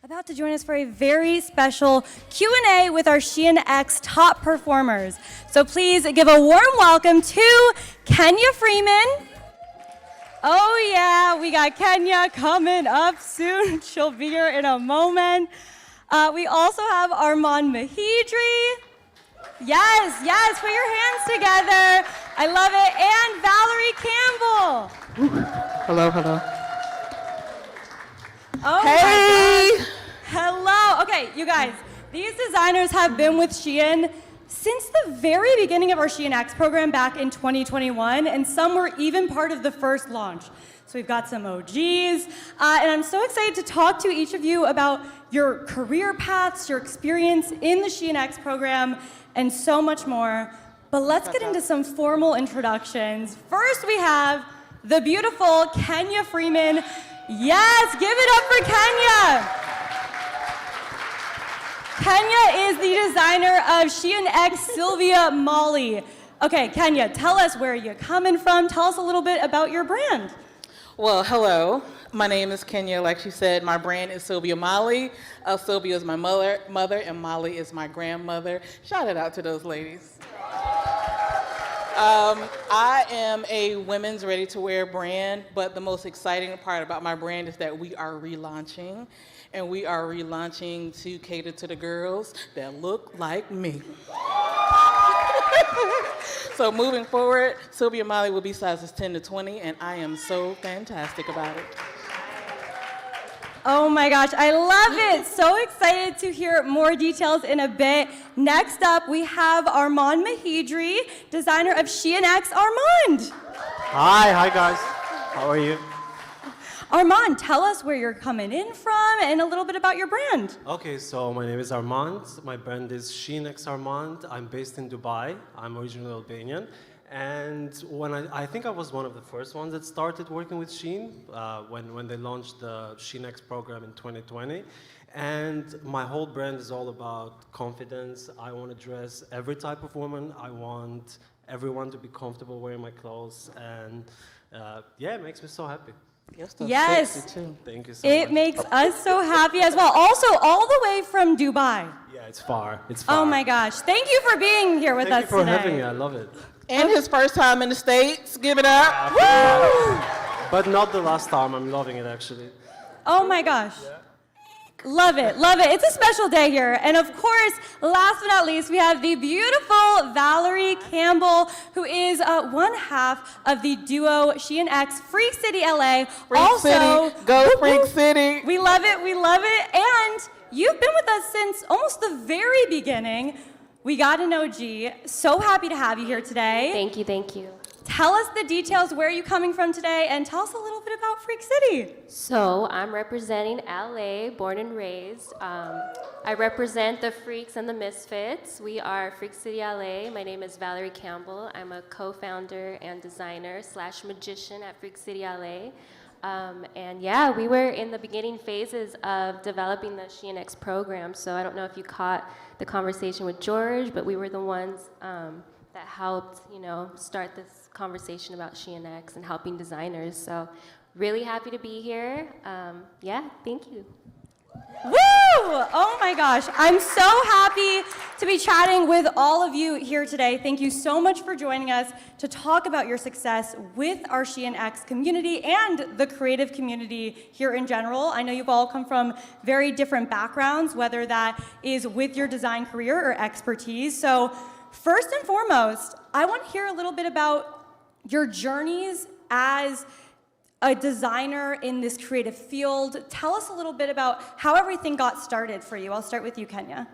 about to join us for a very special Q&A with our SHEIN X top performers. So please give a warm welcome to Kenya Freeman. Oh yeah, we got Kenya coming up soon. She'll be here in a moment. We also have Armand Mehidri. Yes, put your hands together. I love it. And Valerie Campbell. Hello. Oh Hey! Hello. Okay, you guys, these designers have been with SHEIN since the very beginning of our SHEIN X program back in 2021, and some were even part of the first launch. So we've got some OGs, and I'm so excited to talk to each of you about your career paths, your experience in the SHEIN X program, and so much more. But let's get into some formal introductions. First, we have the beautiful Kenya Freeman. Yes, give it up for Kenya. Kenya is the designer of SHEIN X Sylvia Mollie. Okay, Kenya, tell us where you're coming from. Tell us a little bit about your brand. Well, hello. My name is Kenya. Like she said, my brand is Sylvia Mollie. Sylvia is my mother, and Mollie is my grandmother. Shout it out to those ladies. I am a women's ready-to-wear brand, but the most exciting part about my brand is that we are relaunching, and we are relaunching to cater to the girls that look like me. So moving forward, Sylvia Mollie will be sizes 10 to 20, and I am so fantastic about it. Oh my gosh, I love it. So excited to hear more details in a bit. Next up, we have Armand Mehidri, designer of SHEIN X Armand. Hi guys. How are you? Armand, tell us where you're coming in from and a little bit about your brand. Okay, so my name is Armand. My brand is SHEIN X Armand. I'm based in Dubai. I'm originally Albanian. And when I think I was one of the first ones that started working with SHEIN when they launched the SHEIN X program in 2020. And my whole brand is all about confidence. I want to dress every type of woman. I want everyone to be comfortable wearing my clothes. And yeah, it makes me so happy. Yes, sexy too. Thank you so much. It makes us so happy as well. Also, all the way from Dubai. Yeah, it's far. It's far. Oh my gosh. Thank you for being here with Thank us you for today. having me. I love it. And his first time in the States. Give it up. Woo! But not the last time. I'm loving it, actually. Oh my gosh. Love it. It's a special day here. And of course, last but not least, we have the beautiful Valerie Campbell, who is one half of the duo SHEIN X Freak City LA. Freak City. Go Freak City. We love it. And you've been with us since almost the very beginning. We got an OG. So happy to have you here today. Thank you. Tell us the details. Where are you coming from today? And tell us a little bit about Freak City. So I'm representing LA, born and raised. I represent the Freaks and the Misfits. We are Freak City LA. My name is Valerie Campbell. I'm a co-founder and designer / magician at Freak City LA. And yeah, we were in the beginning phases of developing the SHEIN X program. So I don't know if you caught the conversation with George, but we were the ones that helped, start this conversation about SHEIN X and helping designers. So really happy to be here. Yeah, thank you. Woo! Oh my gosh, I'm so happy to be chatting with all of you here today. Thank you so much for joining us to talk about your success with our SHEIN X community and the creative community here in general. I know you've all come from very different backgrounds, whether that is with your design career or expertise. So first and foremost, I want to hear a little bit about your journeys as a designer in this creative field. Tell us a little bit about how everything got started for you. I'll start with you, Kenya.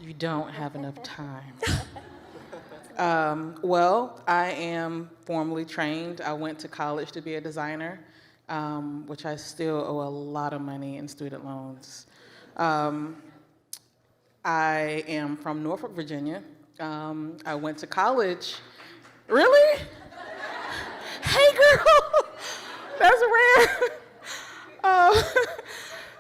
You don't have enough time. Well, I am formally trained. I went to college to be a designer, which I still owe a lot of money in student loans. I am from Norfolk, Virginia. I went to college. Really? Hey, girl. That's rare.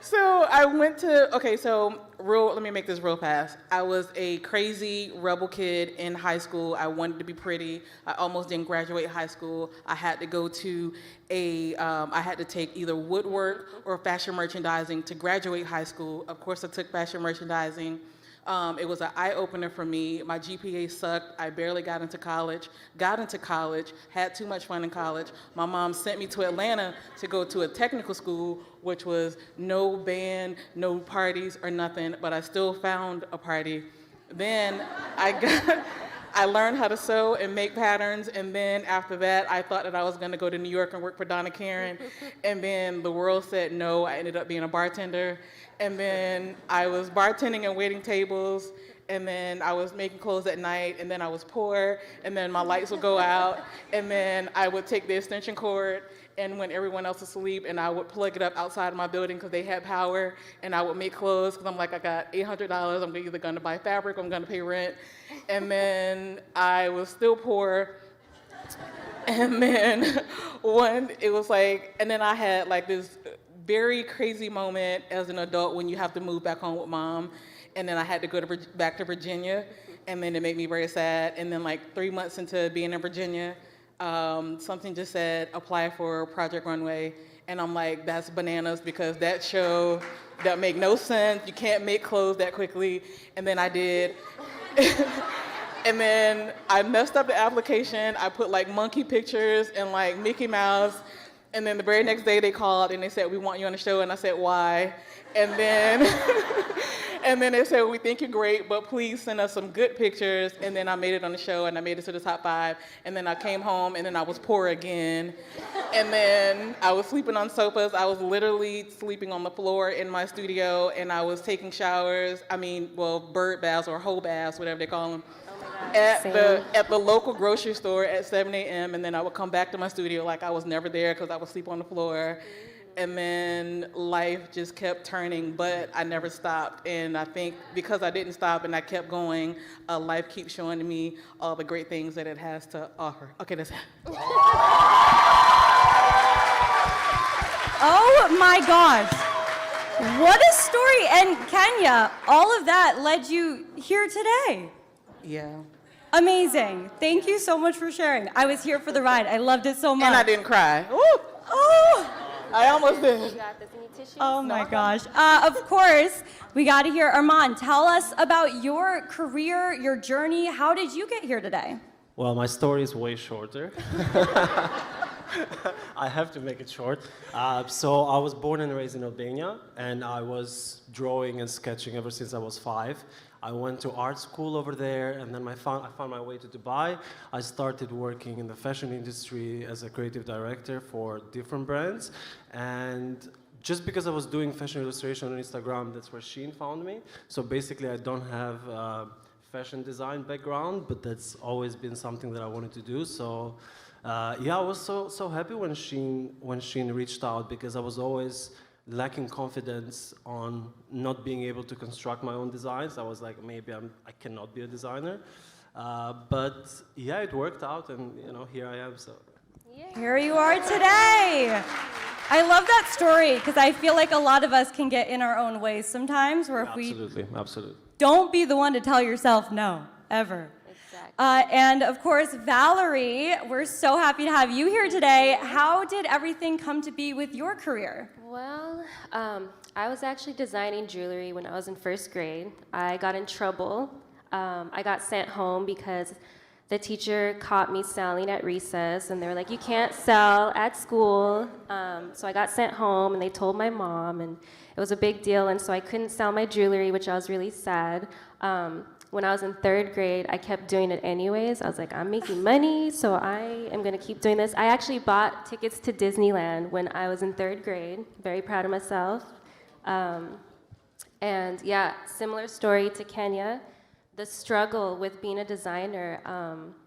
So I went to, okay, so let me make this real fast. I was a crazy rebel kid in high school. I wanted to be pretty. I almost didn't graduate high school. I had to go to I had to take either woodwork or fashion merchandising to graduate high school. Of course, I took fashion merchandising. It was an eye-opener for me. My GPA sucked. I barely got into college, had too much fun in college. My mom sent me to Atlanta to go to a technical school, which was no band, no parties or nothing, but I still found a party. Then I learned how to sew and make patterns, and then after that, I thought that I was gonna go to New York and work for Donna Karan, and then the world said no. I ended up being a bartender, and then I was bartending and waiting tables, and then I was making clothes at night, and then I was poor, and then my lights would go out, and then I would take the extension cord, and when everyone else was asleep, and I would plug it up outside of my building because they had power, and I would make clothes because I'm like, I got $800, I'm either gonna buy fabric or I'm gonna pay rent. And then I was still poor. And then and then I had like this very crazy moment as an adult when you have to move back home with mom. And then I had to go back to Virginia, and then it made me very sad. And then like 3 months into being in Virginia, something just said, apply for Project Runway. And I'm like, that's bananas, because that show, that make no sense. You can't make clothes that quickly. And then I did. And then I messed up the application. I put like monkey pictures and like Mickey Mouse. And then the very next day they called and they said, we want you on the show. And I said, why? And then, and then they said, we think you're great, but please send us some good pictures. And then I made it on the show, and I made it to the top 5. And then I came home, and then I was poor again. And then I was sleeping on sofas. I was literally sleeping on the floor in my studio, and I was taking showers. Bird baths or whole baths, whatever they call them. At the local grocery store at 7 a.m. And then I would come back to my studio like I was never there because I would sleep on the floor. And then life just kept turning, but I never stopped. And I think because I didn't stop and I kept going, life keeps showing me all the great things that it has to offer. Okay, that's it. Oh my gosh. What a story. And Kenya, all of that led you here today. Yeah. Amazing. Thank you so much for sharing. I was here for the ride. I loved it so much. And I didn't cry. Woo! Oh! I almost did. You got this. Any tissues? Oh my gosh. Of course, we got to hear Armand. Tell us about your career, your journey. How did you get here today? Well, my story is way shorter. I have to make it short. So I was born and raised in Albania, and I was drawing and sketching ever since I was 5. I went to art school over there, and then I found my way to Dubai. I started working in the fashion industry as a creative director for different brands. And just because I was doing fashion illustration on Instagram, that's where SHEIN found me. So basically, I don't have a fashion design background, but that's always been something that I wanted to do. So yeah, I was so happy when SHEIN reached out, because I was always lacking confidence on not being able to construct my own designs. I was like, maybe I cannot be a designer. But yeah, it worked out, and here I am. So Here you are today. I love that story, because I feel like a lot of us can get in our own ways sometimes, where if absolutely. Don't be the one to tell yourself no, ever. And of course, Valerie, we're so happy to have you here today. How did everything come to be with your career? Well, I was actually designing jewelry when I was in 1st grade. I got in trouble. I got sent home because the teacher caught me selling at recess, and they were like, you can't sell at school. So I got sent home, and they told my mom, and it was a big deal, and so I couldn't sell my jewelry, which I was really sad. When I was in 3rd grade, I kept doing it anyways. I was like, I'm making money, so I am gonna keep doing this. I actually bought tickets to Disneyland when I was in 3rd grade. Very proud of myself. And yeah, similar story to Kenya. The struggle with being a designer,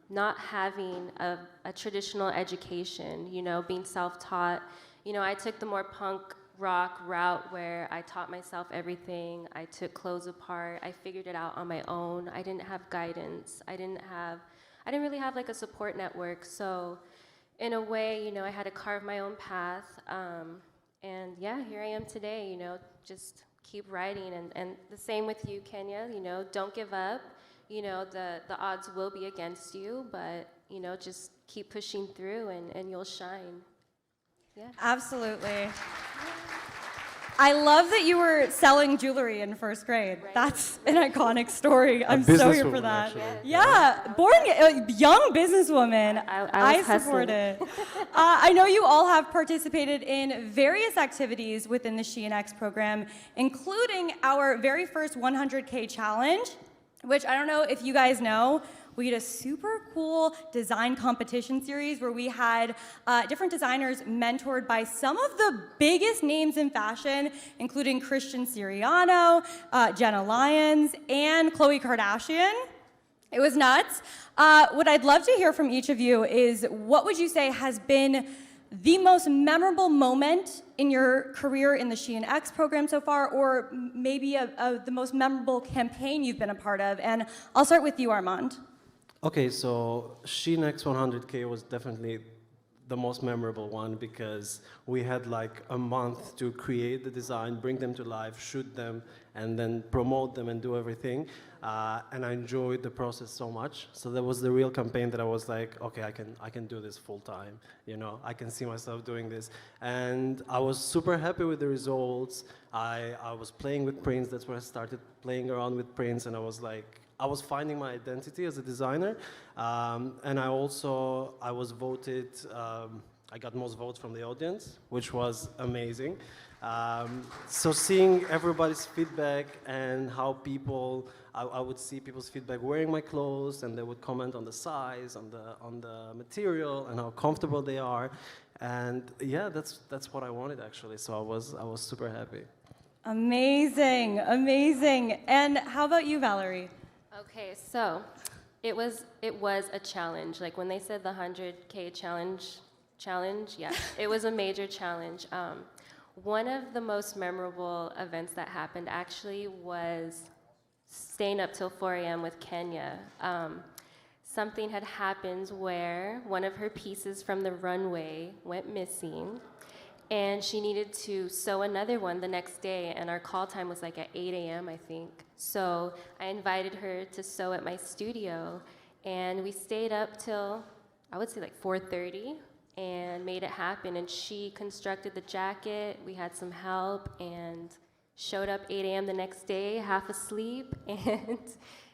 not having a traditional education, being self-taught. I took the more punk rock route where I taught myself everything. I took clothes apart. I figured it out on my own. I didn't have guidance. I didn't really have like a support network. So in a way, I had to carve my own path. And yeah, here I am today, just keep writing. And the same with you, Kenya, don't give up. The odds will be against you, but, just keep pushing through and you'll shine. Yeah. Absolutely. I love that you were selling jewelry in first grade. Right. That's an iconic story. I'm so businesswoman, here for that. actually. Yeah, young businesswoman. I was support hustling. it. I know you all have participated in various activities within the SHEIN X program, including our very first 100K challenge, which I don't know if you guys know. We did a super cool design competition series where we had different designers mentored by some of the biggest names in fashion, including Christian Siriano, Jenna Lyons, and Khloe Kardashian. It was nuts. What I'd love to hear from each of you is, what would you say has been the most memorable moment in your career in the SHEIN X program so far, or maybe the most memorable campaign you've been a part of? And I'll start with you, Armand. Okay, so SHEIN X 100K was definitely the most memorable one because we had like a month to create the design, bring them to life, shoot them, and then promote them and do everything. And I enjoyed the process so much. So that was the real campaign that I was like, okay, I can do this full time. I can see myself doing this. And I was super happy with the results. I was playing with prints. That's where I started playing around with prints, and I was finding my identity as a designer, and I was voted, I got most votes from the audience, which was amazing. So seeing everybody's feedback and how I would see people's feedback wearing my clothes, and they would comment on the size, on the material, and how comfortable they are. And yeah, that's what I wanted actually, so I was super happy. Amazing, amazing. And how about you, Valerie? Okay, so it was a challenge. Like when they said the 100K challenge, yeah, it was a major challenge. One of the most memorable events that happened actually was staying up till 4 a.m. with Kenya. Something had happened where one of her pieces from the runway went missing, and she needed to sew another one the next day, and our call time was like at 8 a.m., I think. So I invited her to sew at my studio, and we stayed up till, I would say like 4:30, and made it happen. And she constructed the jacket, we had some help, and showed up 8 a.m. the next day, half asleep, and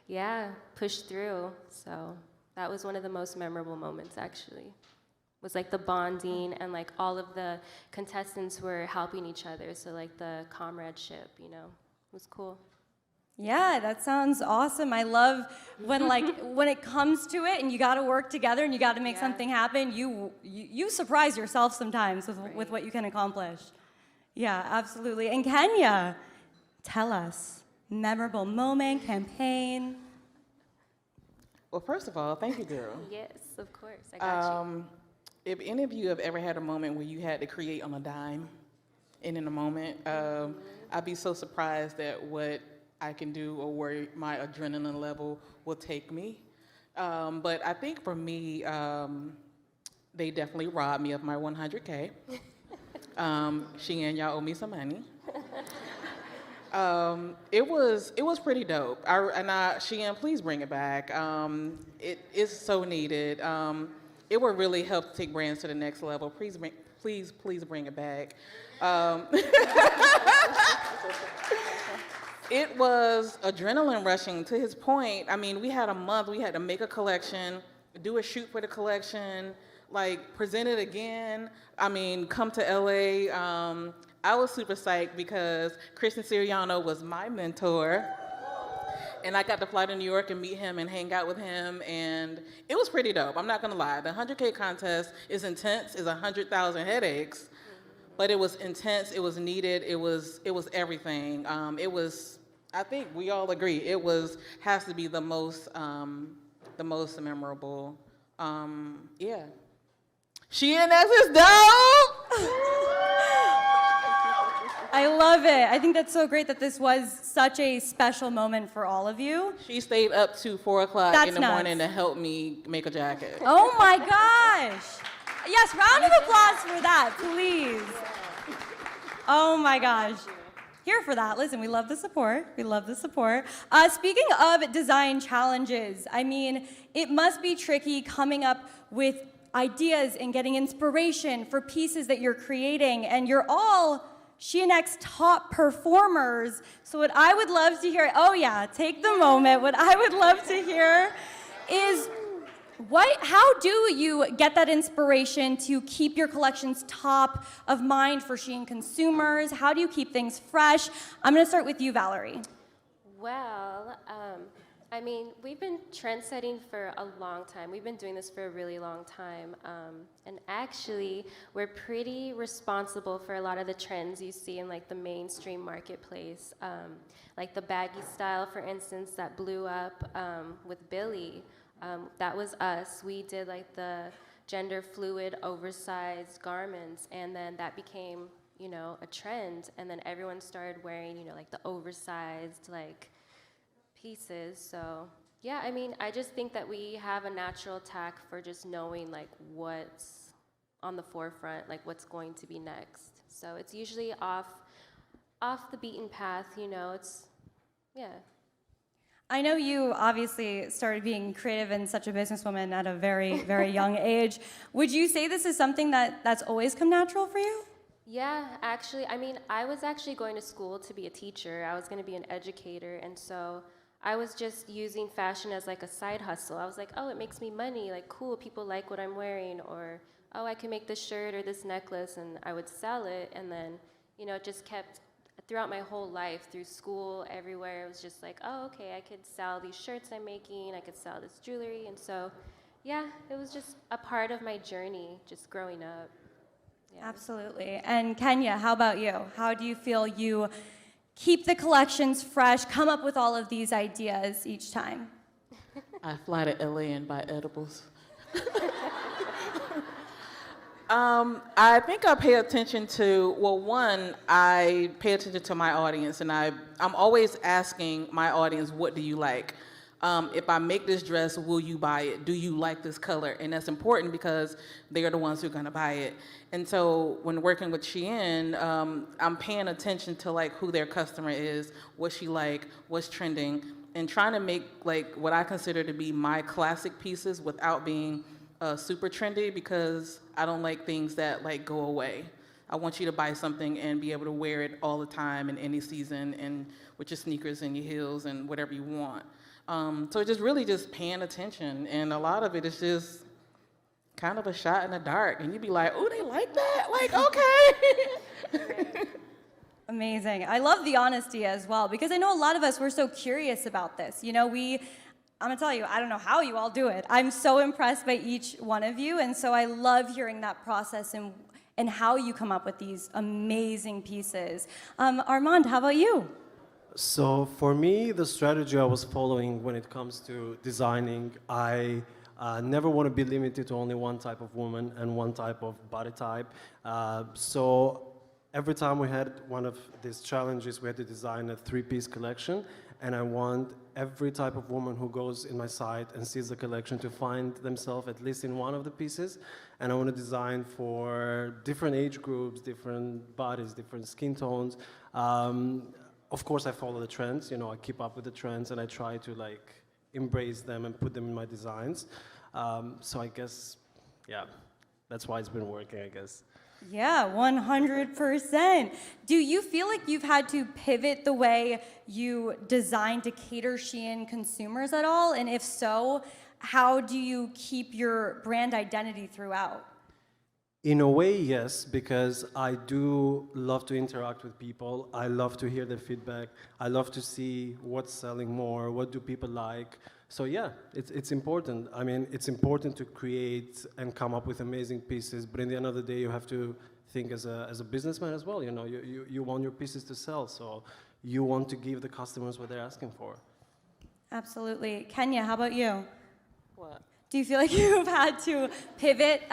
yeah, pushed through. So that was one of the most memorable moments, actually. Was like the bonding, and like all of the contestants were helping each other, so like the comradeship, it was cool. Yeah, that sounds awesome. I love when when it comes to it and you got to work together and you got to make something happen, you surprise yourself sometimes with what you can accomplish. Yeah, absolutely. And Kenya, tell us, memorable moment, campaign. Well, first of all, thank you, girl. Yes, of course, I got you. If any of you have ever had a moment where you had to create on a dime, and in a moment, I'd be so surprised at what I can do or where my adrenaline level will take me. But I think for me, they definitely robbed me of my 100K. SHEIN, y'all owe me some money. It was pretty dope. SHEIN, please bring it back. It is so needed. It would really help take brands to the next level. Please bring it back. It was adrenaline rushing. To his point, I mean, we had a month. We had to make a collection, do a shoot for the collection, present it again. I mean, come to LA. I was super psyched because Christian Siriano was my mentor. And I got to fly to New York and meet him and hang out with him, and it was pretty dope. I'm not gonna lie. The 100K contest is intense. It's 100,000 headaches, but it was intense. It was needed. It was everything. It was. I think we all agree. Has to be the most memorable. Yeah. SHEIN X is dope. I love it. I think that's so great that this was such a special moment for all of you. She stayed up to 4 o'clock That's in the nuts. morning to help me make a jacket. Oh my gosh. Yes, round of applause for that, please. Oh my gosh. Here for that. Listen, we love the support. We love the support. Speaking of design challenges, I mean, it must be tricky coming up with ideas and getting inspiration for pieces that you're creating, and you're all SHEIN X top performers. So what I would love to hear, oh yeah, take the moment. What I would love to hear is how do you get that inspiration to keep your collections top of mind for SHEIN consumers? How do you keep things fresh? I'm gonna start with you, Valerie. Well, I mean, we've been trend-setting for a long time. We've been doing this for a really long time. And actually, we're pretty responsible for a lot of the trends you see in like the mainstream marketplace. Like the baggy style, for instance, that blew up with Billy. That was us. We did like the gender fluid, oversized garments, and then that became, you know, a trend. And then everyone started wearing, you know, like the oversized, like, pieces. So yeah, I mean, I just think that we have a natural tack for just knowing like what's on the forefront, like what's going to be next. So it's usually off the beaten path, you know. It's yeah. I know you obviously started being creative and such a businesswoman at a very, very young age. Would you say this is something that's always come natural for you? Yeah, actually, I mean, I was actually going to school to be a teacher. I was going to be an educator, and so I was just using fashion as like a side hustle. I was like, oh, it makes me money, like cool, people like what I'm wearing, or oh, I can make this shirt or this necklace, and I would sell it, and then, you know, it just kept, throughout my whole life, through school, everywhere, it was just like, oh, okay, I could sell these shirts I'm making, I could sell this jewelry, and so, yeah, it was just a part of my journey, just growing up. Yeah. Absolutely. And Kenya, how about you? How do you feel you keep the collections fresh, come up with all of these ideas each time? I fly to LA and buy edibles. I think I pay attention to, well, one, I pay attention to my audience, and I'm always asking my audience, what do you like? If I make this dress, will you buy it? Do you like this color? And that's important because they are the ones who are gonna buy it. And so when working with SHEIN, I'm paying attention to like who their customer is, what she like, what's trending, and trying to make like what I consider to be my classic pieces without being super trendy, because I don't like things that like go away. I want you to buy something and be able to wear it all the time in any season, and with your sneakers and your heels and whatever you want. So it's just really just paying attention, and a lot of it is just kind of a shot in the dark, and you'd be like, oh, they like that? Like, okay. Amazing. I love the honesty as well, because I know a lot of us, we're so curious about this. You know, I'm gonna tell you, I don't know how you all do it. I'm so impressed by each one of you, and so I love hearing that process and how you come up with these amazing pieces. Armand, how about you? So for me, the strategy I was following when it comes to designing, I never want to be limited to only one type of woman and one type of body type. So every time we had one of these challenges, we had to design a three-piece collection, and I want every type of woman who goes in my site and sees the collection to find themselves at least in one of the pieces. And I want to design for different age groups, different bodies, different skin tones. Of course, I follow the trends. You know, I keep up with the trends, and I try to like embrace them and put them in my designs. So I guess, yeah, that's why it's been working, I guess. Yeah, 100%. Do you feel like you've had to pivot the way you design to cater SHEIN consumers at all? And if so, how do you keep your brand identity throughout? In a way, yes, because I do love to interact with people. I love to hear their feedback. I love to see what's selling more, what do people like. So yeah, it's important. I mean, it's important to create and come up with amazing pieces, but in the end of the day, you have to think as a businessman as well. You know, you want your pieces to sell, so you want to give the customers what they're asking for. Absolutely. Kenya, how about you? What? Do you feel like you've had to pivot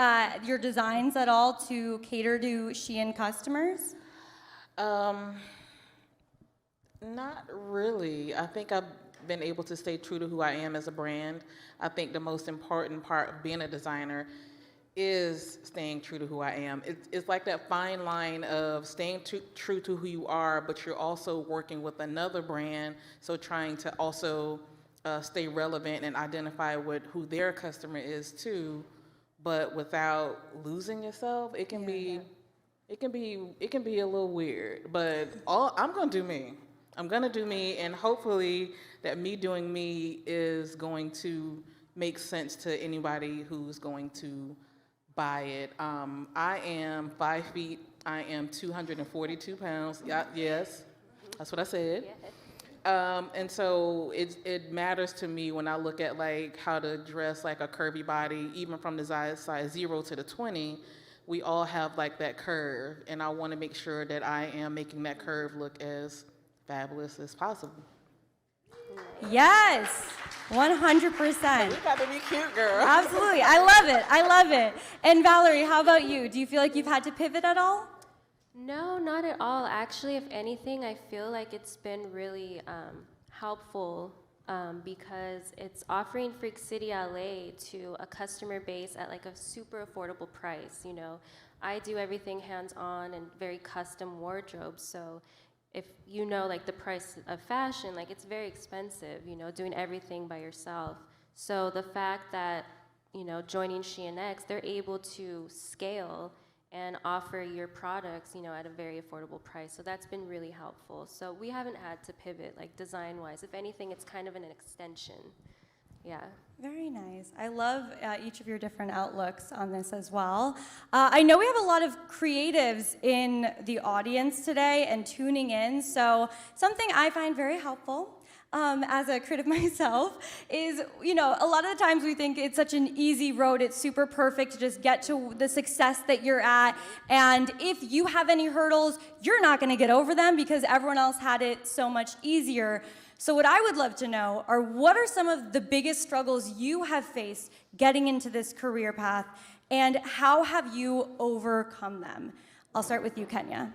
your designs at all to cater to SHEIN customers? Not really. I think I've been able to stay true to who I am as a brand. I think the most important part of being a designer is staying true to who I am. It's like that fine line of staying true to who you are, but you're also working with another brand, so trying to also stay relevant and identify with who their customer is too, but without losing yourself. It can be a little weird, but I'm gonna do me. I'm gonna do me, and hopefully that me doing me is going to make sense to anybody who's going to buy it. I am 5 feet. I am 242 pounds. Yeah, yes, that's what I said. And so it matters to me when I look at like how to dress like a curvy body, even from the size 0 to the 20. We all have like that curve, and I want to make sure that I am making that curve look as fabulous as possible. Yes, 100%. We got to be cute, girl. Absolutely, I love it, I love it. And Valerie, how about you? Do you feel like you've had to pivot at all? No, not at all. Actually, if anything, I feel like it's been really helpful because it's offering Freak City LA to a customer base at like a super affordable price. You know, I do everything hands-on and very custom wardrobes, so if you know like the price of fashion, like it's very expensive, you know, doing everything by yourself. So the fact that, you know, joining SHEIN X, they're able to scale and offer your products, you know, at a very affordable price. So that's been really helpful. So we haven't had to pivot like design-wise. If anything, it's kind of an extension. Yeah. Very nice. I love each of your different outlooks on this as well. I know we have a lot of creatives in the audience today and tuning in, so something I find very helpful as a creative myself is, you know, a lot of the times we think it's such an easy road, it's super perfect to just get to the success that you're at, and if you have any hurdles, you're not gonna get over them because everyone else had it so much easier. So what I would love to know are what are some of the biggest struggles you have faced getting into this career path, and how have you overcome them? I'll start with you, Kenya.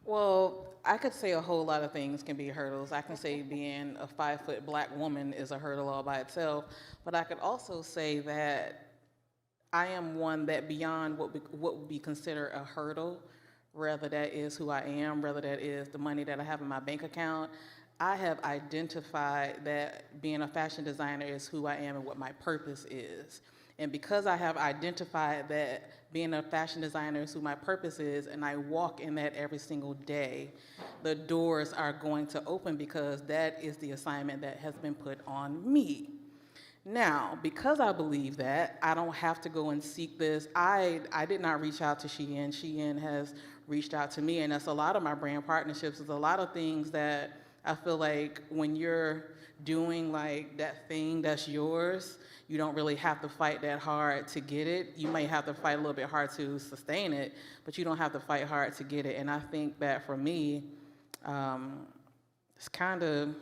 Well, I could say a whole lot of things can be hurdles. I can say being a 5-foot black woman is a hurdle all by itself, but I could also say that I am one that beyond what would be considered a hurdle, whether that is who I am, whether that is the money that I have in my bank account, I have identified that being a fashion designer is who I am and what my purpose is. And because I have identified that being a fashion designer is who my purpose is, and I walk in that every single day, the doors are going to open because that is the assignment that has been put on me. Now, because I believe that, I don't have to go and seek this. I did not reach out to SHEIN. SHEIN has reached out to me, and that's a lot of my brand partnerships. There's a lot of things that I feel like when you're doing like that thing that's yours, you don't really have to fight that hard to get it. You may have to fight a little bit hard to sustain it, but you don't have to fight hard to get it. And I think that for me, it's kind of,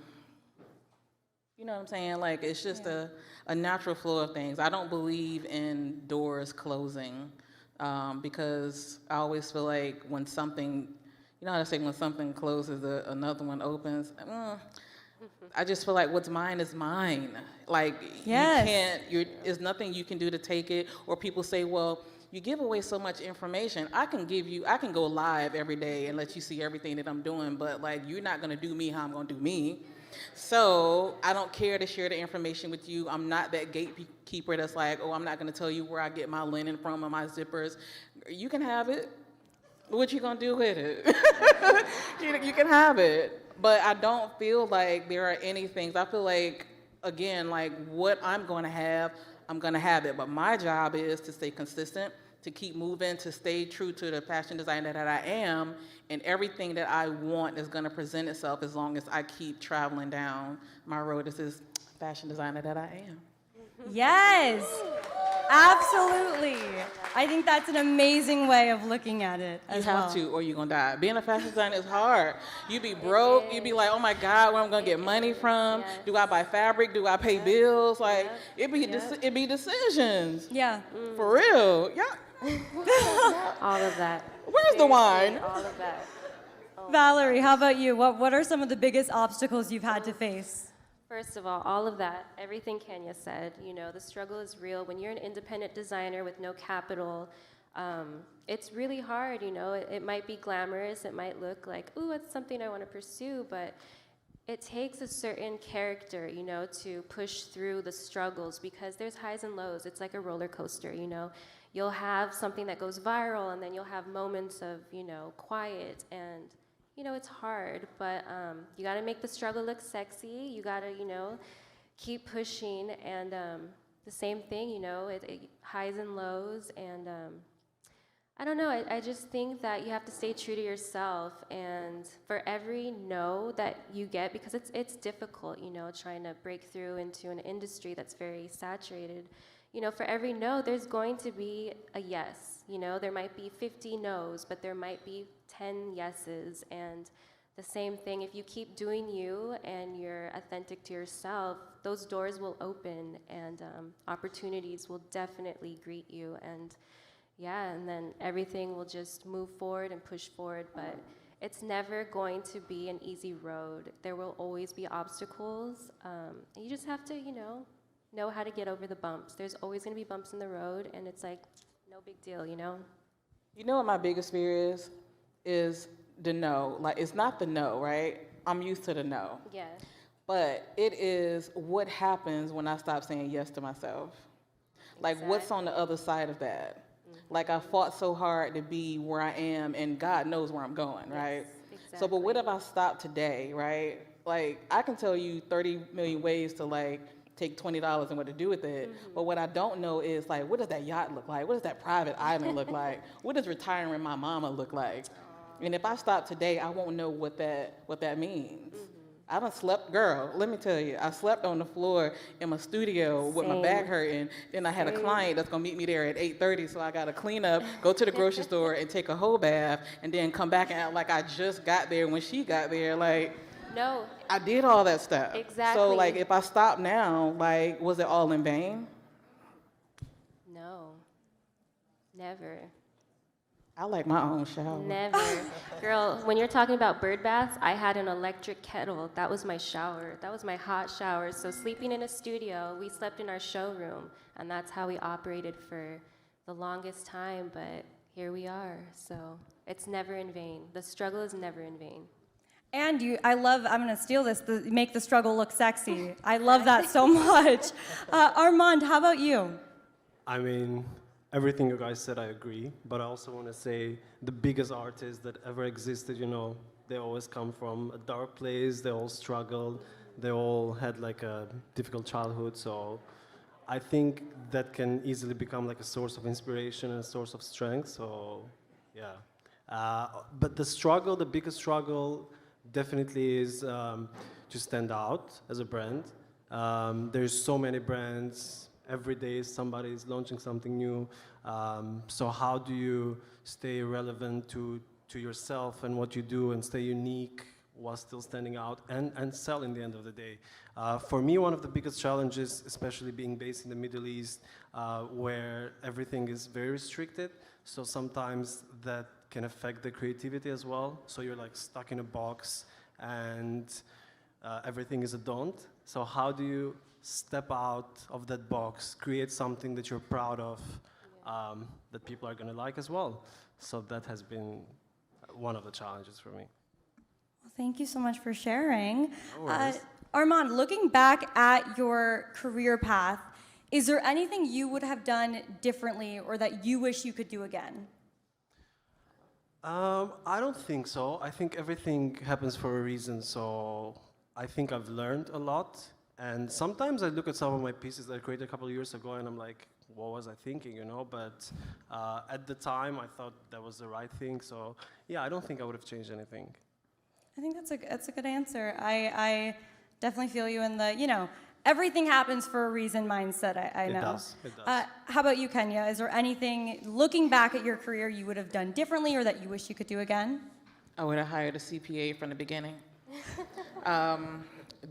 you know what I'm saying? Like, it's just a natural flow of things. I don't believe in doors closing because I always feel like when something, you know how to say when something closes, another one opens? I just feel like what's mine is mine. Like, Yes. there's nothing you can do to take it. Or people say, well, you give away so much information. I can go live every day and let you see everything that I'm doing, but like, you're not gonna do me how I'm gonna do me. So I don't care to share the information with you. I'm not that gatekeeper that's like, oh, I'm not gonna tell you where I get my linen from or my zippers. You can have it. What you gonna do with it? You can have it. But I don't feel like there are any things. I feel like, again, like what I'm gonna have, I'm gonna have it. But my job is to stay consistent, to keep moving, to stay true to the fashion designer that I am, and everything that I want is gonna present itself as long as I keep traveling down my road as this fashion designer that I am. Yes, absolutely. I think that's an amazing way of looking at it You as have well. to, or you're gonna die. Being a fashion designer is hard. You be broke. You be like, oh my God, where I'm gonna get money from? Yes. Do I buy fabric? Do I pay bills? Like, it be decisions. Yeah. For real. Yeah. All of that. Where's the wine? All of that. Valerie, how about you? What are some of the biggest obstacles you've had to face? First of all of that, everything Kenya said, the struggle is real. When you're an independent designer with no capital, it's really hard, It might be glamorous, it might look like, ooh, it's something I want to pursue, but it takes a certain character, to push through the struggles, because there's highs and lows. It's like a roller coaster, You'll have something that goes viral, and then you'll have moments of, quiet, and, it's hard, but you got to make the struggle look sexy. You got to, keep pushing, and the same thing, it highs and lows, and I don't know, I just think that you have to stay true to yourself, and for every no that you get, because it's difficult, trying to break through into an industry that's very saturated, for every no, there's going to be a yes, there might be 50 no's, but there might be 10 yeses, and the same thing, if you keep doing you and you're authentic to yourself, those doors will open, and opportunities will definitely greet you, and yeah, and then everything will just move forward and push forward, but it's never going to be an easy road. There will always be obstacles. And you just have to, know how to get over the bumps. There's always going to be bumps in the road, and it's like, no big deal, You know what my biggest fear is? Is the no. Like, it's not the no, right? I'm used to the no. Yeah. But it is what happens when I stop saying yes to myself. Like, what's on the other side of that? Like, I fought so hard to be where I am, and God knows where I'm going, right? Exactly. So, but what if I stop today, right? Like, I can tell you 30 million ways to, like, take $20 and what to do with it. But what I don't know is, like, what does that yacht look like? What does that private island look like? What does retiring my mama look like? And if I stop today, I won't know what that means. I done slept, girl, let me tell you, I slept on the floor in my studio with my back hurting. Then I had a client that's gonna meet me there at 8:30, so I gotta clean up, go to the grocery store and take a whole bath, and then come back and act like I just got there when she got there. Like, No. I did all that stuff. Exactly. So, like, if I stop now, like, was it all in vain? No. Never. I like my own shower. Never. Girl, when you're talking about bird baths, I had an electric kettle. That was my shower. That was my hot shower. So sleeping in a studio, we slept in our showroom, and that's how we operated for the longest time, but here we are. So it's never in vain. The struggle is never in vain. And I'm going to steal this, make the struggle look sexy. I love that so much. Armand, how about you? I mean, everything you guys said, I agree. But I also want to say the biggest artists that ever existed, they always come from a dark place. They all struggled. They all had like a difficult childhood. So I think that can easily become like a source of inspiration and a source of strength. So yeah. But the biggest struggle definitely is to stand out as a brand. There's so many brands. Every day somebody is launching something new. So how do you stay relevant to yourself and what you do and stay unique while still standing out and sell in the end of the day? For me, one of the biggest challenges, especially being based in the Middle East, where everything is very restricted, so sometimes that can affect the creativity as well. So you're like stuck in a box and everything is a don't. So how do you step out of that box, create something that you're proud of, that people are going to like as well? So that has been one of the challenges for me. Well, thank you so much for sharing. No worries. Armand, looking back at your career path, is there anything you would have done differently or that you wish you could do again? I don't think so. I think everything happens for a reason, so I think I've learned a lot. And sometimes I look at some of my pieces that I created a couple of years ago and I'm like, what was I thinking, But at the time, I thought that was the right thing. So yeah, I don't think I would have changed anything. I think that's a good answer. I definitely feel you in the, everything happens for a reason mindset, I know. It does. How about you, Kenya? Is there anything, looking back at your career, you would have done differently or that you wish you could do again? I would have hired a CPA from the beginning.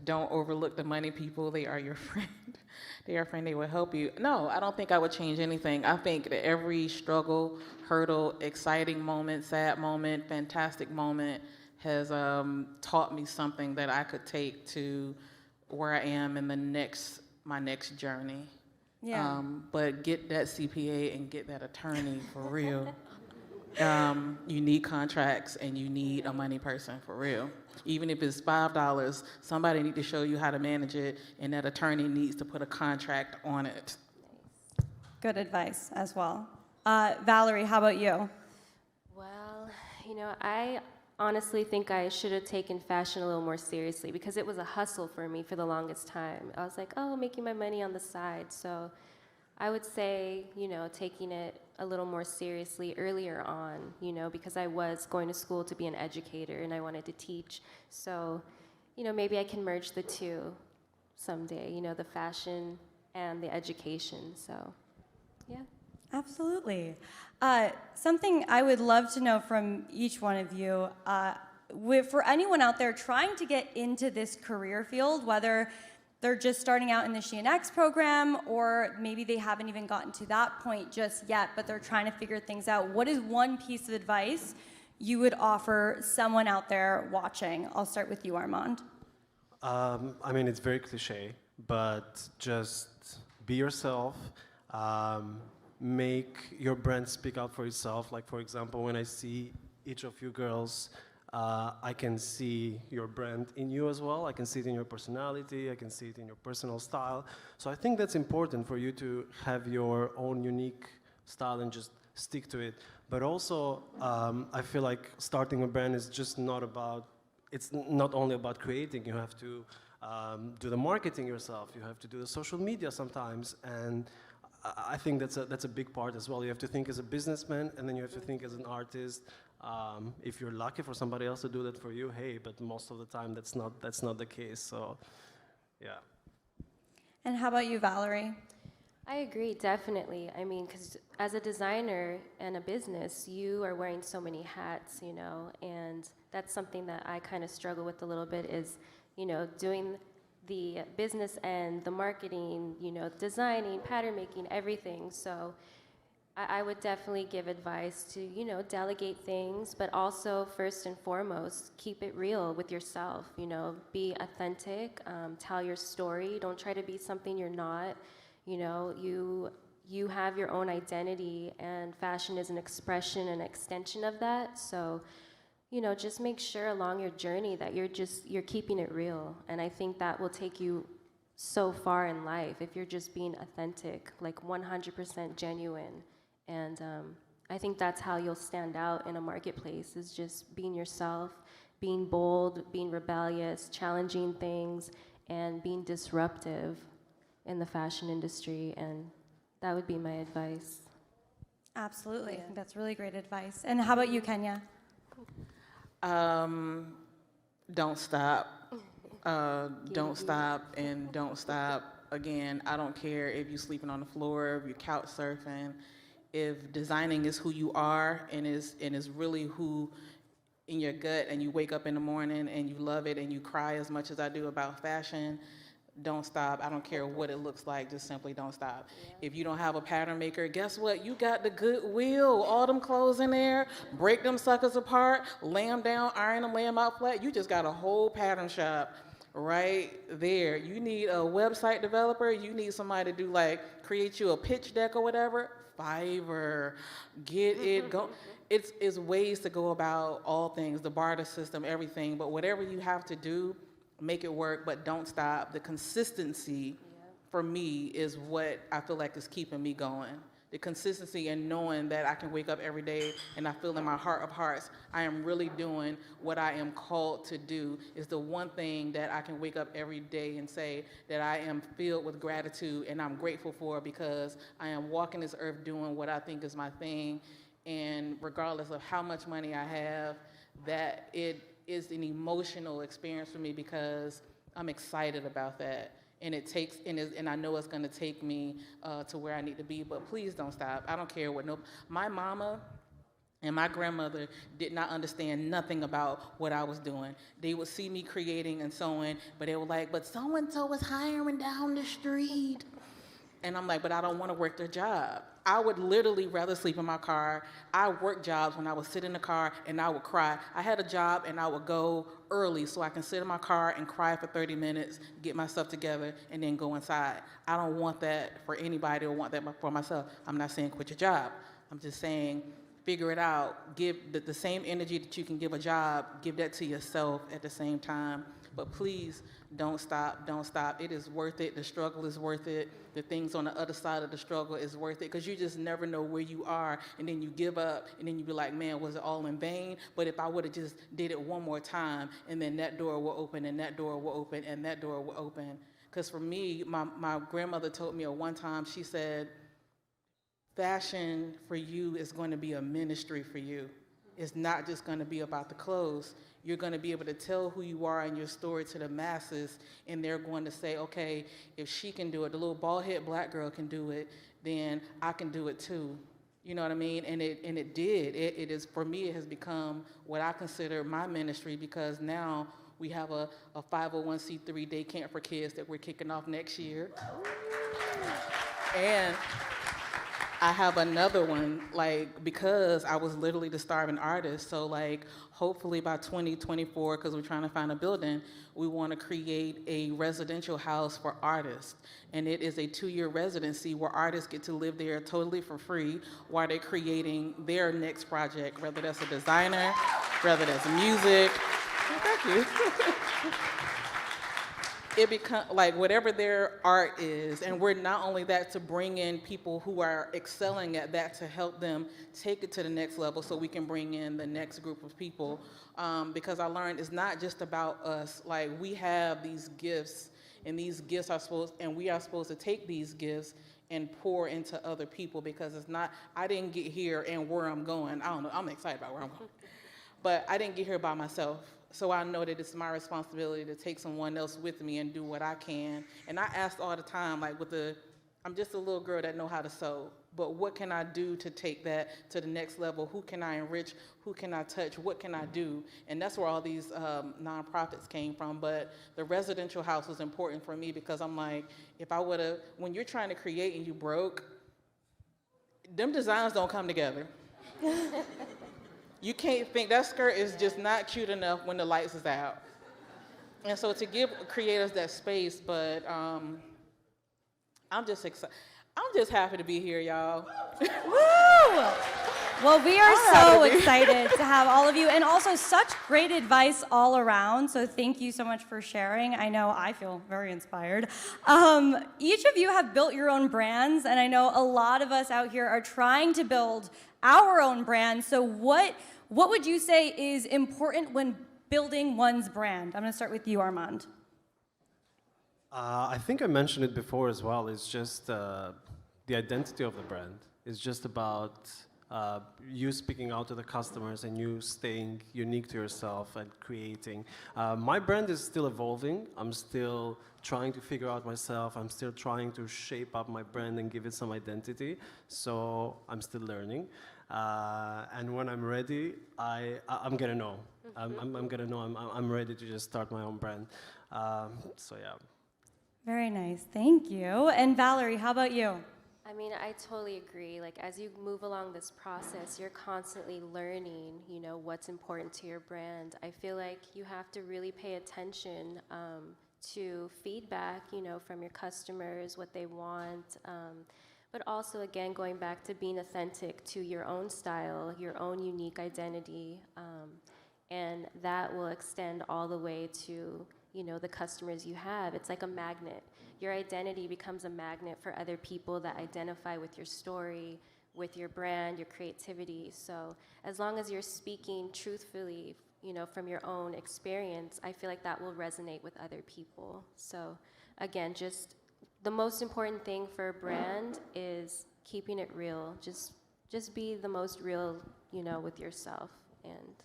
Don't overlook the money people. They are your friend. They are a friend. They will help you. No, I don't think I would change anything. I think that every struggle, hurdle, exciting moment, sad moment, fantastic moment has taught me something that I could take to where I am in my next journey. Yeah. But get that CPA and get that attorney for real. You need contracts and you need a money person for real. Even if it's $5, somebody needs to show you how to manage it, and that attorney needs to put a contract on it. Good advice as well. Valerie, how about you? Well, I honestly think I should have taken fashion a little more seriously because it was a hustle for me for the longest time. I was like, oh, making my money on the side. So I would say, taking it a little more seriously earlier on, because I was going to school to be an educator and I wanted to teach. So, maybe I can merge the two someday, the fashion and the education. So, yeah. Absolutely. Something I would love to know from each one of you, for anyone out there trying to get into this career field, whether they're just starting out in the SHEIN X program, or maybe they haven't even gotten to that point just yet, but they're trying to figure things out. What is one piece of advice you would offer someone out there watching? I'll start with you, Armand. I mean, it's very cliche, but just be yourself. Make your brand speak out for itself. Like, for example, when I see each of you girls, I can see your brand in you as well. I can see it in your personality. I can see it in your personal style. So I think that's important for you to have your own unique style and just stick to it. But also, I feel like starting a brand is just not about, it's not only about creating. You have to do the marketing yourself. You have to do the social media sometimes. And I think that's a big part as well. You have to think as a businessman, and then you have to think as an artist. If you're lucky for somebody else to do that for you, hey, but most of the time that's not the case. So, yeah. And how about you, Valerie? I agree, definitely. I mean, because as a designer and a business, you are wearing so many hats, and that's something that I kind of struggle with a little bit is, doing the business end, the marketing, designing, pattern making, everything. So I would definitely give advice to, delegate things, but also first and foremost, keep it real with yourself, be authentic, tell your story. Don't try to be something you're not. You have your own identity, and fashion is an expression and extension of that. So, just make sure along your journey that you're keeping it real. And I think that will take you so far in life if you're just being authentic, like 100% genuine. And I think that's how you'll stand out in a marketplace, is just being yourself, being bold, being rebellious, challenging things, and being disruptive in the fashion industry. And that would be my advice. Absolutely. Yeah. I think that's really great advice. And how about you, Kenya? Don't stop. Don't stop and don't stop. Again, I don't care if you're sleeping on the floor, if you're couch surfing. If designing is who you are and is really who in your gut, and you wake up in the morning and you love it and you cry as much as I do about fashion, don't stop. I don't care what it looks like, just simply don't stop. Yeah. If you don't have a pattern maker, guess what? You got the Goodwill, all them clothes in there, break them suckers apart, lay them down, iron them, lay them out flat. You just got a whole pattern shop right there. You need a website developer, you need somebody to do create you a pitch deck or whatever, Fiverr, get it go. It's ways to go about all things, the barter system, everything, but whatever you have to do, make it work, but don't stop. The consistency for me is what I feel like is keeping me going. The consistency and knowing that I can wake up every day and I feel in my heart of hearts, I am really doing what I am called to do, is the one thing that I can wake up every day and say that I am filled with gratitude and I'm grateful for, because I am walking this earth doing what I think is my thing. And regardless of how much money I have, that it is an emotional experience for me, because I'm excited about that. And it takes, and I know it's gonna take me to where I need to be, but please don't stop. I don't care what my mama and my grandmother did not understand nothing about what I was doing. They would see me creating and sewing, but they were like, but so-and-so is hiring down the street. And I'm like, but I don't want to work their job. I would literally rather sleep in my car. I worked jobs when I would sit in the car and I would cry. I had a job and I would go early so I can sit in my car and cry for 30 minutes, get myself together, and then go inside. I don't want that for anybody or want that for myself. I'm not saying quit your job. I'm just saying figure it out. Give the same energy that you can give a job, give that to yourself at the same time. But please, don't stop, don't stop. It is worth it. The struggle is worth it. The things on the other side of the struggle is worth it, because you just never know where you are, and then you give up, and then you be like, man, was it all in vain? But if I would have just did it one more time, and then that door will open, and that door will open, and that door will open. Because for me, my grandmother told me at one time, she said, fashion for you is going to be a ministry for you. It's not just going to be about the clothes. You're going to be able to tell who you are and your story to the masses, and they're going to say, okay, if she can do it, the little bald-headed black girl can do it, then I can do it too. You know what I mean? And it did. It is, for me, it has become what I consider my ministry, because now we have a 501c3 day camp for kids that we're kicking off next year. And I have another one, like, because I was literally the starving artist. So, like, hopefully by 2024, because we're trying to find a building, we want to create a residential house for artists. And it is a 2-year residency where artists get to live there totally for free while they're creating their next project, whether that's a designer, whether that's music. Oh, thank you. It becomes like whatever their art is, and we're not only that to bring in people who are excelling at that to help them take it to the next level, so we can bring in the next group of people. Because I learned it's not just about us. Like, we have these gifts, and these gifts are we are supposed to take these gifts and pour into other people, because it's not, I didn't get here and where I'm going. I don't know, I'm excited about where I'm going. But I didn't get here by myself. So I know that it's my responsibility to take someone else with me and do what I can. And I ask all the time, like, I'm just a little girl that know how to sew, but what can I do to take that to the next level? Who can I enrich? Who can I touch? What can I do? And that's where all these nonprofits came from. But the residential house was important for me, because I'm like, when you're trying to create and you broke, them designs don't come together. You can't think that skirt is just not cute enough when the lights is out. And so to give creators that space, but I'm just excited. I'm just happy to be here, y'all. Woo! Well, we are so excited to have all of you, and also such great advice all around. So thank you so much for sharing. I know I feel very inspired. Each of you have built your own brands, and I know a lot of us out here are trying to build our own brands. So what would you say is important when building one's brand? I'm going to start with you, Armand. I think I mentioned it before as well. It's just the identity of the brand. It's just about you speaking out to the customers and you staying unique to yourself and creating. My brand is still evolving. I'm still trying to figure out myself. I'm still trying to shape up my brand and give it some identity. So I'm still learning. And when I'm ready, I'm gonna know. I'm gonna know. I'm ready to just start my own brand. So yeah. Very nice, thank you. And Valerie, how about you? I mean, I totally agree. Like, as you move along this process, you're constantly learning, you know, what's important to your brand. I feel like you have to really pay attention to feedback, you know, from your customers, what they want. But also, again, going back to being authentic to your own style, your own unique identity, and that will extend all the way to, you know, the customers you have. It's like a magnet. Your identity becomes a magnet for other people that identify with your story, with your brand, your creativity. So as long as you're speaking truthfully, you know, from your own experience, I feel like that will resonate with other people. So again, just the most important thing for a brand is keeping it real. Just be the most real, you know, with yourself. And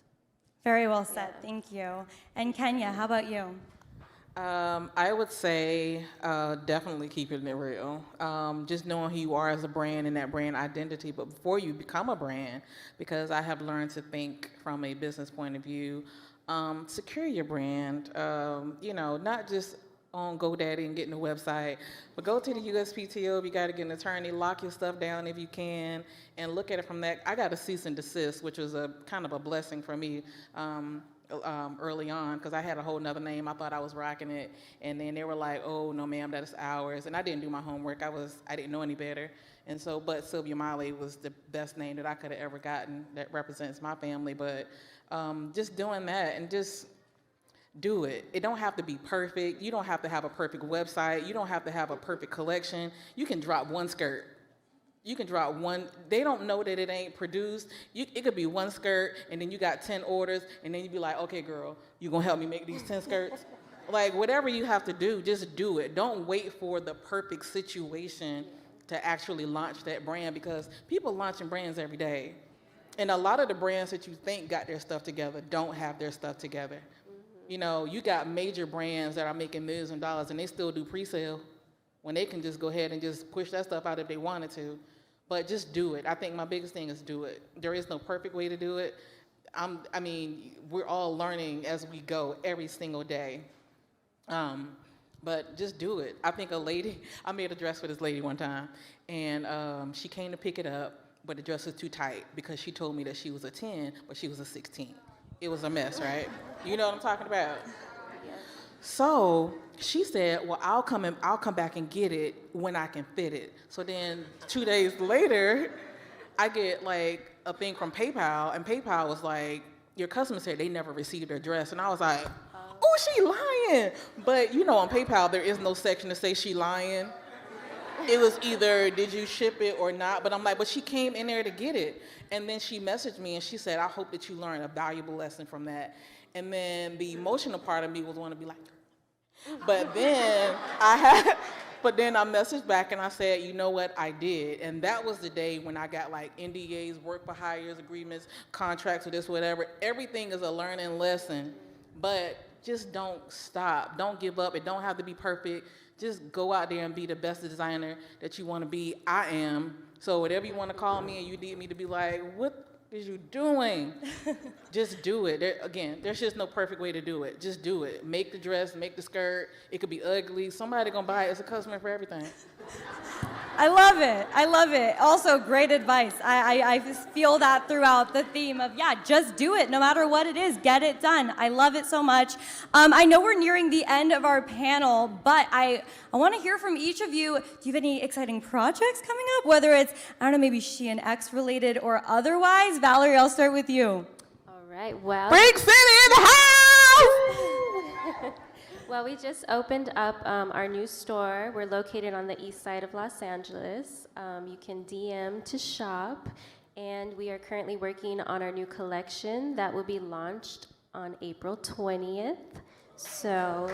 Very well said, thank you. And Kenya, how about you? I would say definitely keeping it real. Just knowing who you are as a brand and that brand identity, but before you become a brand, because I have learned to think from a business point of view, secure your brand, you know, not just on GoDaddy and getting the website. But go to the USPTO if you got to get an attorney, lock your stuff down if you can, and look at it from that. I got a cease and desist, which was a kind of a blessing for me early on, because I had a whole nother name. I thought I was rocking it, and then they were like, "Oh no, ma'am, that is ours." And I didn't do my homework. I didn't know any better. And so, but Sylvia Mollie was the best name that I could have ever gotten that represents my family. But just doing that and just do it. It don't have to be perfect. You don't have to have a perfect website. You don't have to have a perfect collection. You can drop one skirt. You can drop one. They don't know that it ain't produced. It could be one skirt, and then you got 10 orders, and then you be like, okay, girl, you gonna help me make these 10 skirts? Like, whatever you have to do, just do it. Don't wait for the perfect situation to actually launch that brand, because people launching brands every day. And a lot of the brands that you think got their stuff together don't have their stuff together. You know, you got major brands that are making millions of dollars and they still do pre-sale when they can just go ahead and just push that stuff out if they wanted to. But just do it. I think my biggest thing is do it. There is no perfect way to do it. I mean, we're all learning as we go every single day. But just do it. I think I made a dress for this lady one time, and she came to pick it up, but the dress was too tight because she told me that she was a 10, but she was a 16. It was a mess, right? You know what I'm talking about? So she said, well, I'll come back and get it when I can fit it. So then 2 days later, I get like a thing from PayPal, and PayPal was like, your customer said they never received their dress. And I was like, oh, she lying. But you know, on PayPal, there is no section to say she lying. It was either did you ship it or not, but I'm like, but she came in there to get it. And then she messaged me and she said, I hope that you learn a valuable lesson from that. And then the emotional part of me was want to be like, but then I messaged back and I said, you know what, I did. And that was the day when I got like NDAs, work for hires agreements, contracts or this, whatever. Everything is a learning lesson, but just don't stop. Don't give up. It don't have to be perfect. Just go out there and be the best designer that you want to be. I am. So whatever you want to call me and you need me to be like, what is you doing? Just do it. There's just no perfect way to do it. Just do it. Make the dress, make the skirt. It could be ugly. Somebody gonna buy it. It's a customer for everything. I love it. I love it. Also, great advice. I just feel that throughout the theme of, yeah, just do it. No matter what it is, get it done. I love it so much. I know we're nearing the end of our panel, but I want to hear from each of you. Do you have any exciting projects coming up? Whether it's, I don't know, maybe SHEIN X related or otherwise. Valerie, I'll start with you. All right, well. Big City in the house! Well, we just opened up our new store. We're located on the east side of Los Angeles. You can DM to shop, and we are currently working on our new collection that will be launched on April 20th. So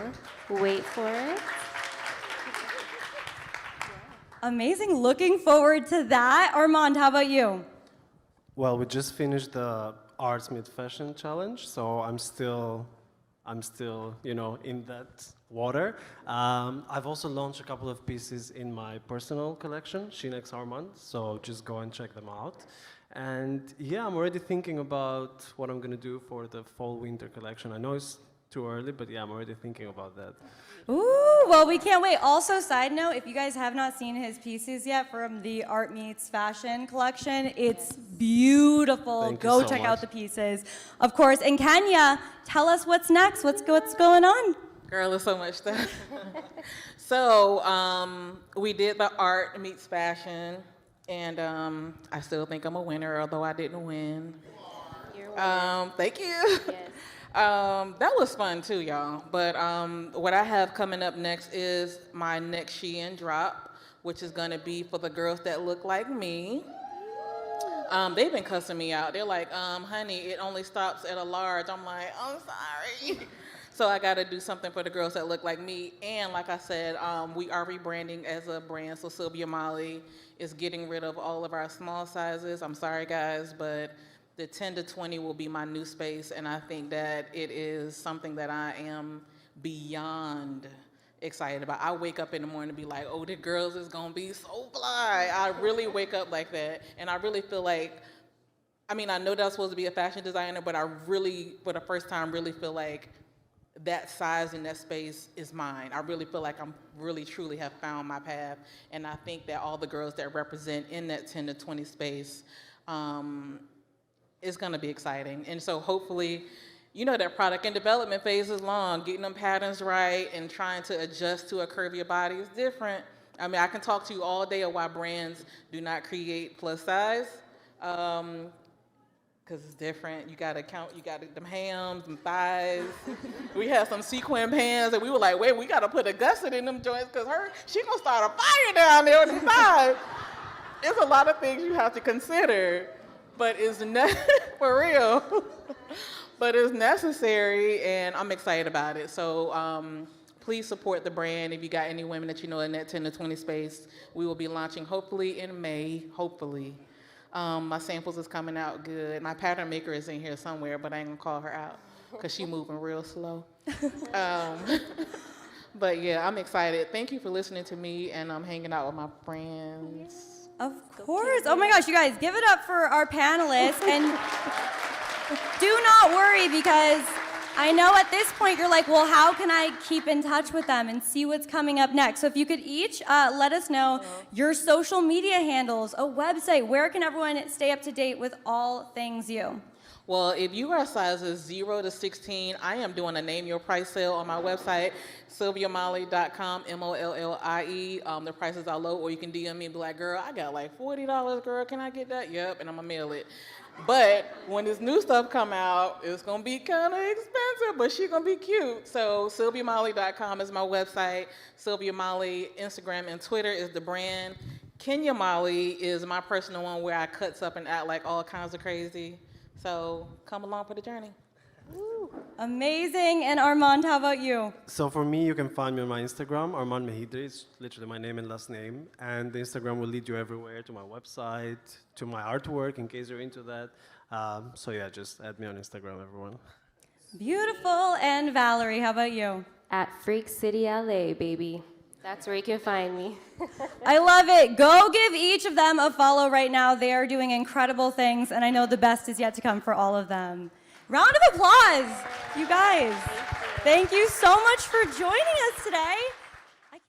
wait for it. Amazing. Looking forward to that. Armand, how about you? Well, we just finished the Arts Meet Fashion Challenge, so I'm still, you know, in that water. I've also launched a couple of pieces in my personal collection, SHEIN X Armand, so just go and check them out. And yeah, I'm already thinking about what I'm gonna do for the fall-winter collection. I know it's too early, but yeah, I'm already thinking about that. Ooh, well, we can't wait. Also, side note, if you guys have not seen his pieces yet from the Art Meets Fashion collection, it's beautiful. Thank you Go so check much. out the pieces. Of course, in Kenya, tell us what's next. What's going on? Girl, there's so much stuff. So we did the Art Meets Fashion, and I still think I'm a winner, although I didn't win. You're welcome. Thank you. Yes. That was fun too, y'all. But what I have coming up next is my next SHEIN drop, which is gonna be for the girls that look like me. They've been cussing me out. They're like, honey, it only stops at a large. I'm like, I'm sorry. So I gotta do something for the girls that look like me. And like I said, we are rebranding as a brand. So Sylvia Mollie is getting rid of all of our small sizes. I'm sorry, guys, but the 10 to 20 will be my new space, and I think that it is something that I am beyond excited about. I wake up in the morning and be like, oh, the girls is gonna be so fly. I really wake up like that, and I really feel like, I mean, I know that I'm supposed to be a fashion designer, but I really, for the first time, really feel like that size and that space is mine. I really feel like I'm really truly have found my path, and I think that all the girls that represent in that 10 to 20 space is going to be exciting. And so hopefully, you know, that product and development phase is long. Getting them patterns right and trying to adjust to a curvier body is different. I mean, I can talk to you all day of why brands do not create plus size. Because it's different. You gotta count, you got them hams and thighs. We had some sequin pants and we were like, wait, we gotta put a gusset in them joints because she gonna start a fire down there with them thighs. It's a lot of things you have to consider, but it's for real. But it's necessary, and I'm excited about it. So please support the brand. If you got any women that you know in that 10 to 20 space, we will be launching hopefully in May, hopefully. My samples is coming out good. My pattern maker is in here somewhere, but I ain't gonna call her out because she's moving real slow. But yeah, I'm excited. Thank you for listening to me, and I'm hanging out with my friends. Of course. Oh my gosh, you guys, give it up for our panelists. And do not worry, because I know at this point you're like, well, how can I keep in touch with them and see what's coming up next? So if you could each let us know your social media handles, a website, where can everyone stay up to date with all things you? Well, if you are sizes 0 to 16, I am doing a name your price sale on my website, sylviamollie.com, MOLLIE. The prices are low, or you can DM me and be like, girl, I got like $40, girl, can I get that? Yep, and I'm gonna mail it. But when this new stuff come out, it's gonna be kind of expensive, but she's gonna be cute. So sylviamollie.com is my website. Sylvia Mollie, Instagram and Twitter is the brand. Kenya Mollie is my personal one where I cuts up and act like all kinds of crazy. So come along for the journey. Woo. Amazing. And Armand, how about you? So for me, you can find me on my Instagram, Armand Mehidri. It's literally my name and last name. And the Instagram will lead you everywhere, to my website, to my artwork, in case you're into that. So yeah, just add me on Instagram, everyone. Beautiful. And Valerie, how about you? At Freak City LA, baby. That's where you can find me. I love it. Go give each of them a follow right now. They are doing incredible things, and I know the best is yet to come for all of them. Round of applause, you guys. Thank you so much for joining us today.